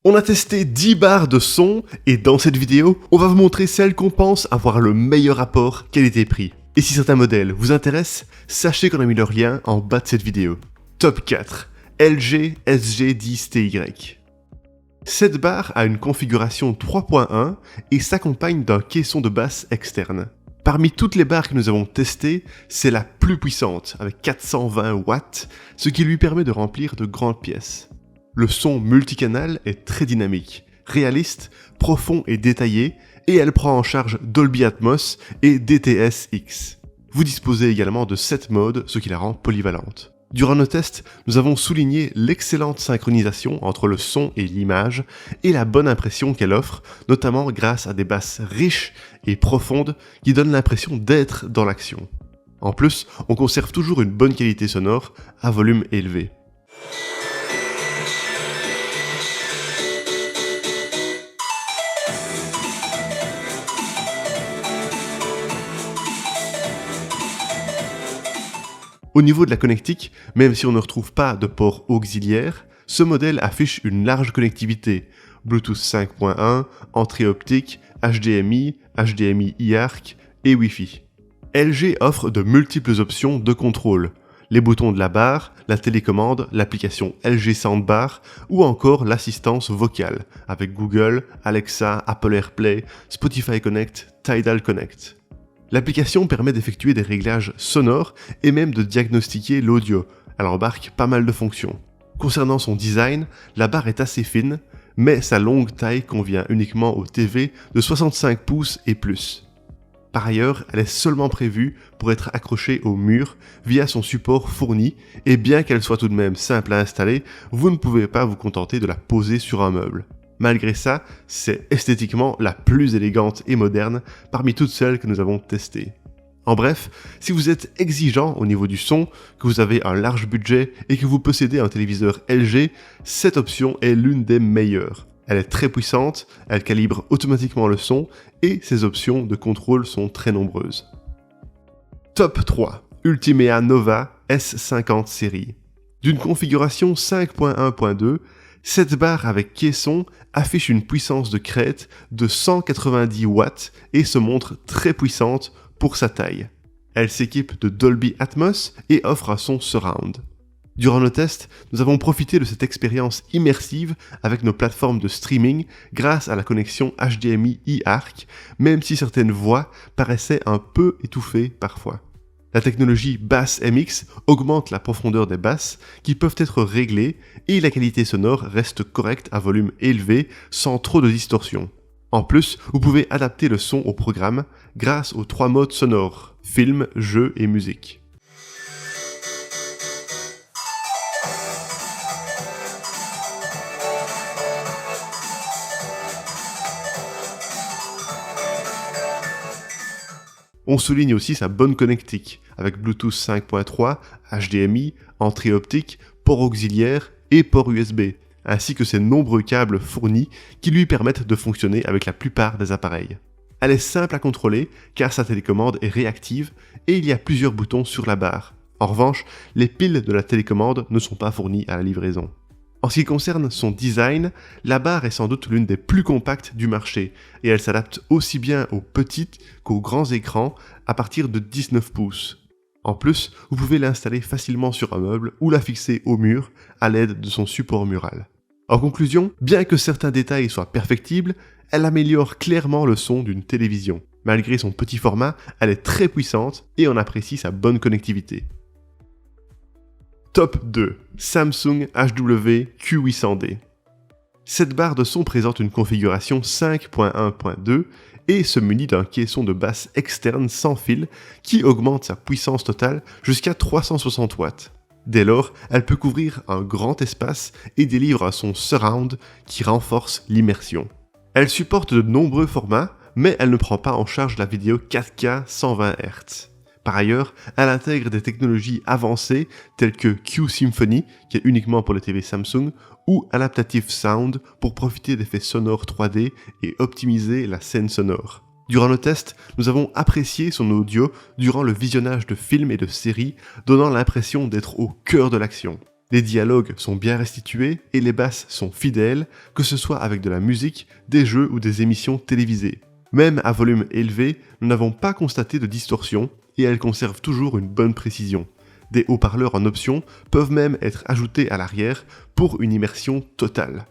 On a testé 10 barres de son et dans cette vidéo, on va vous montrer celles qu'on pense avoir le meilleur rapport qualité-prix. Et si certains modèles vous intéressent, sachez qu'on a mis leur lien en bas de cette vidéo. Top 4. LG SG10TY. Cette barre a une configuration 3.1 et s'accompagne d'un caisson de basse externe. Parmi toutes les barres que nous avons testées, c'est la plus puissante, avec 420 watts, ce qui lui permet de remplir de grandes pièces. Le son multicanal est très dynamique, réaliste, profond et détaillé, et elle prend en charge Dolby Atmos et DTS-X. Vous disposez également de 7 modes, ce qui la rend polyvalente. Durant nos tests, nous avons souligné l'excellente synchronisation entre le son et l'image et la bonne impression qu'elle offre, notamment grâce à des basses riches et profondes qui donnent l'impression d'être dans l'action. En plus, on conserve toujours une bonne qualité sonore à volume élevé. Au niveau de la connectique, même si on ne retrouve pas de port auxiliaire, ce modèle affiche une large connectivité, Bluetooth 5.1, entrée optique, HDMI, HDMI eARC et Wi-Fi. LG offre de multiples options de contrôle, les boutons de la barre, la télécommande, l'application LG Soundbar ou encore l'assistance vocale avec Google, Alexa, Apple AirPlay, Spotify Connect, Tidal Connect. L'application permet d'effectuer des réglages sonores et même de diagnostiquer l'audio. Elle embarque pas mal de fonctions. Concernant son design, la barre est assez fine, mais sa longue taille convient uniquement aux TV de 65 pouces et plus. Par ailleurs, elle est seulement prévue pour être accrochée au mur via son support fourni, et bien qu'elle soit tout de même simple à installer, vous ne pouvez pas vous contenter de la poser sur un meuble. Malgré ça, c'est esthétiquement la plus élégante et moderne parmi toutes celles que nous avons testées. En bref, si vous êtes exigeant au niveau du son, que vous avez un large budget et que vous possédez un téléviseur LG, cette option est l'une des meilleures. Elle est très puissante, elle calibre automatiquement le son et ses options de contrôle sont très nombreuses. Top 3. Ultimea Nova S50 série. D'une configuration 5.1.2, cette barre avec caisson affiche une puissance de crête de 190 watts et se montre très puissante pour sa taille. Elle s'équipe de Dolby Atmos et offre un son surround. Durant nos tests, nous avons profité de cette expérience immersive avec nos plateformes de streaming grâce à la connexion HDMI eARC, même si certaines voix paraissaient un peu étouffées parfois. La technologie Bass MX augmente la profondeur des basses qui peuvent être réglées et la qualité sonore reste correcte à volume élevé sans trop de distorsion. En plus, vous pouvez adapter le son au programme grâce aux 3 modes sonores, film, jeu et musique. On souligne aussi sa bonne connectique, avec Bluetooth 5.3, HDMI, entrée optique, port auxiliaire et port USB, ainsi que ses nombreux câbles fournis qui lui permettent de fonctionner avec la plupart des appareils. Elle est simple à contrôler car sa télécommande est réactive et il y a plusieurs boutons sur la barre. En revanche, les piles de la télécommande ne sont pas fournies à la livraison. En ce qui concerne son design, la barre est sans doute l'une des plus compactes du marché et elle s'adapte aussi bien aux petites qu'aux grands écrans à partir de 19 pouces. En plus, vous pouvez l'installer facilement sur un meuble ou la fixer au mur à l'aide de son support mural. En conclusion, bien que certains détails soient perfectibles, elle améliore clairement le son d'une télévision. Malgré son petit format, elle est très puissante et on apprécie sa bonne connectivité. Top 2. Samsung HW Q800D. Cette barre de son présente une configuration 5.1.2 et se munit d'un caisson de basse externe sans fil qui augmente sa puissance totale jusqu'à 360 watts. Dès lors, elle peut couvrir un grand espace et délivre un son surround qui renforce l'immersion. Elle supporte de nombreux formats, mais elle ne prend pas en charge la vidéo 4K 120 Hz. Par ailleurs, elle intègre des technologies avancées telles que Q-Symphony, qui est uniquement pour les TV Samsung, ou Adaptive Sound pour profiter d'effets sonores 3D et optimiser la scène sonore. Durant nos tests, nous avons apprécié son audio durant le visionnage de films et de séries, donnant l'impression d'être au cœur de l'action. Les dialogues sont bien restitués et les basses sont fidèles, que ce soit avec de la musique, des jeux ou des émissions télévisées. Même à volume élevé, nous n'avons pas constaté de distorsion et elles conservent toujours une bonne précision. Des haut-parleurs en option peuvent même être ajoutés à l'arrière pour une immersion totale.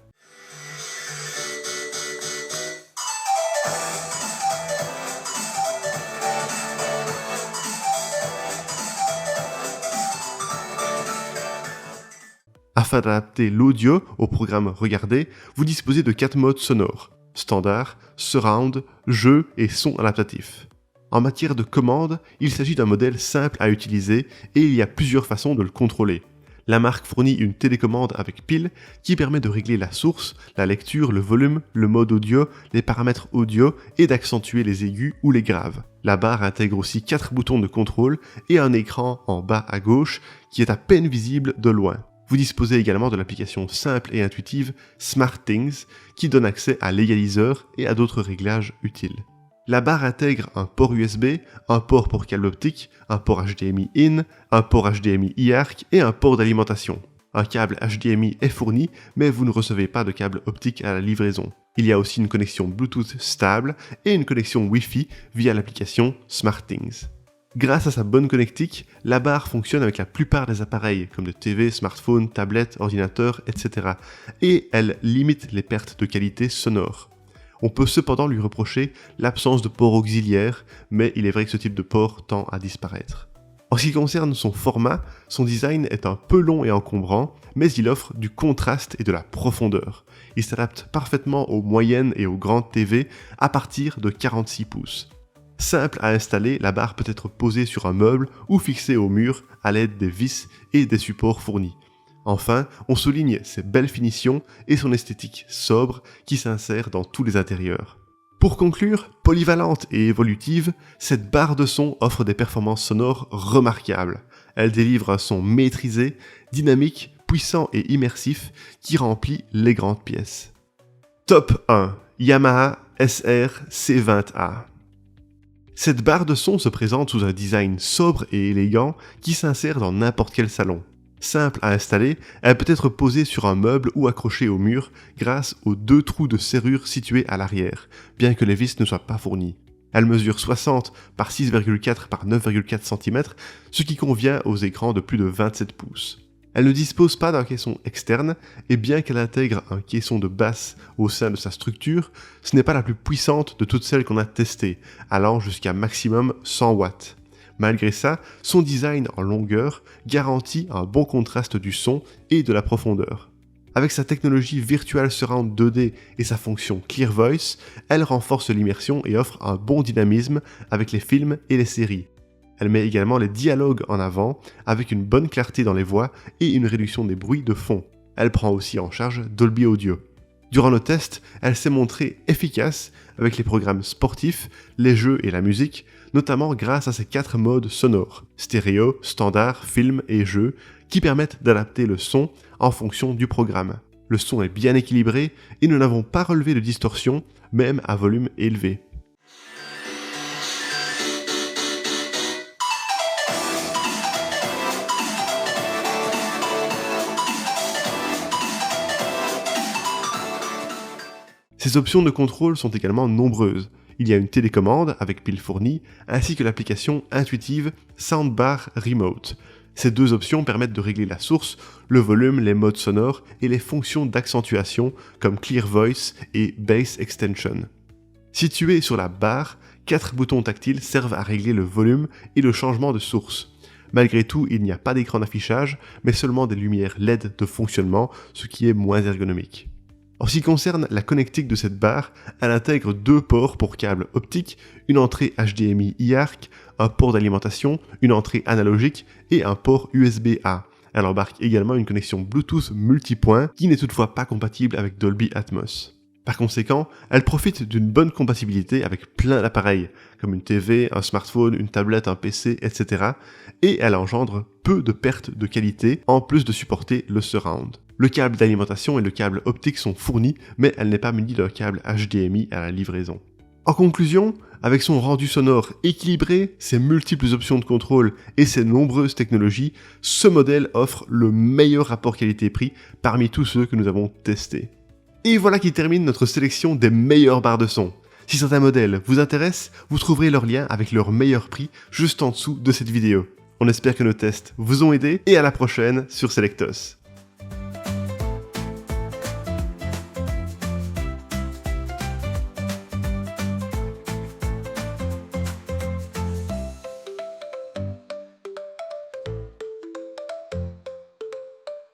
Afin d'adapter l'audio au programme regardé, vous disposez de 4 modes sonores: standard, surround, jeu et son adaptatif. En matière de commande, il s'agit d'un modèle simple à utiliser et il y a plusieurs façons de le contrôler. La marque fournit une télécommande avec pile qui permet de régler la source, la lecture, le volume, le mode audio, les paramètres audio et d'accentuer les aigus ou les graves. La barre intègre aussi 4 boutons de contrôle et un écran en bas à gauche qui est à peine visible de loin. Vous disposez également de l'application simple et intuitive SmartThings qui donne accès à l'égaliseur et à d'autres réglages utiles. La barre intègre un port USB, un port pour câble optique, un port HDMI in, un port HDMI IARC et un port d'alimentation. Un câble HDMI est fourni, mais vous ne recevez pas de câble optique à la livraison. Il y a aussi une connexion Bluetooth stable et une connexion Wi-Fi via l'application SmartThings. Grâce à sa bonne connectique, la barre fonctionne avec la plupart des appareils, comme des TV, smartphones, tablettes, ordinateurs, etc. Et elle limite les pertes de qualité sonore. On peut cependant lui reprocher l'absence de port auxiliaire, mais il est vrai que ce type de port tend à disparaître. En ce qui concerne son format, son design est un peu long et encombrant, mais il offre du contraste et de la profondeur. Il s'adapte parfaitement aux moyennes et aux grandes TV à partir de 46 pouces. Simple à installer, la barre peut être posée sur un meuble ou fixée au mur à l'aide des vis et des supports fournis. Enfin, on souligne ses belles finitions et son esthétique sobre qui s'insère dans tous les intérieurs. Pour conclure, polyvalente et évolutive, cette barre de son offre des performances sonores remarquables. Elle délivre un son maîtrisé, dynamique, puissant et immersif qui remplit les grandes pièces. Top 1. Yamaha SR C20A. Cette barre de son se présente sous un design sobre et élégant qui s'insère dans n'importe quel salon. Simple à installer, elle peut être posée sur un meuble ou accrochée au mur grâce aux 2 trous de serrure situés à l'arrière, bien que les vis ne soient pas fournies. Elle mesure 60 par 6,4 par 9,4 cm, ce qui convient aux écrans de plus de 27 pouces. Elle ne dispose pas d'un caisson externe, et bien qu'elle intègre un caisson de basse au sein de sa structure, ce n'est pas la plus puissante de toutes celles qu'on a testées, allant jusqu'à maximum 100 watts. Malgré ça, son design en longueur garantit un bon contraste du son et de la profondeur. Avec sa technologie Virtual Surround 2D et sa fonction Clear Voice, elle renforce l'immersion et offre un bon dynamisme avec les films et les séries. Elle met également les dialogues en avant, avec une bonne clarté dans les voix et une réduction des bruits de fond. Elle prend aussi en charge Dolby Audio. Durant le test, elle s'est montrée efficace avec les programmes sportifs, les jeux et la musique, notamment grâce à ses 4 modes sonores, stéréo, standard, film et jeu, qui permettent d'adapter le son en fonction du programme. Le son est bien équilibré et nous n'avons pas relevé de distorsion, même à volume élevé. Ces options de contrôle sont également nombreuses. Il y a une télécommande avec pile fournie, ainsi que l'application intuitive Soundbar Remote. Ces 2 options permettent de régler la source, le volume, les modes sonores et les fonctions d'accentuation comme Clear Voice et Bass Extension. Situés sur la barre, 4 boutons tactiles servent à régler le volume et le changement de source. Malgré tout, il n'y a pas d'écran d'affichage, mais seulement des lumières LED de fonctionnement, ce qui est moins ergonomique. En ce qui concerne la connectique de cette barre, elle intègre 2 ports pour câble optique, une entrée HDMI IARC, un port d'alimentation, une entrée analogique et un port USB-A. Elle embarque également une connexion Bluetooth multipoint qui n'est toutefois pas compatible avec Dolby Atmos. Par conséquent, elle profite d'une bonne compatibilité avec plein d'appareils, comme une TV, un smartphone, une tablette, un PC, etc. Et elle engendre peu de pertes de qualité, en plus de supporter le surround. Le câble d'alimentation et le câble optique sont fournis, mais elle n'est pas munie d'un câble HDMI à la livraison. En conclusion, avec son rendu sonore équilibré, ses multiples options de contrôle et ses nombreuses technologies, ce modèle offre le meilleur rapport qualité-prix parmi tous ceux que nous avons testés. Et voilà qui termine notre sélection des meilleures barres de son. Si certains modèles vous intéressent, vous trouverez leur lien avec leur meilleur prix juste en dessous de cette vidéo. On espère que nos tests vous ont aidé et à la prochaine sur Selectos.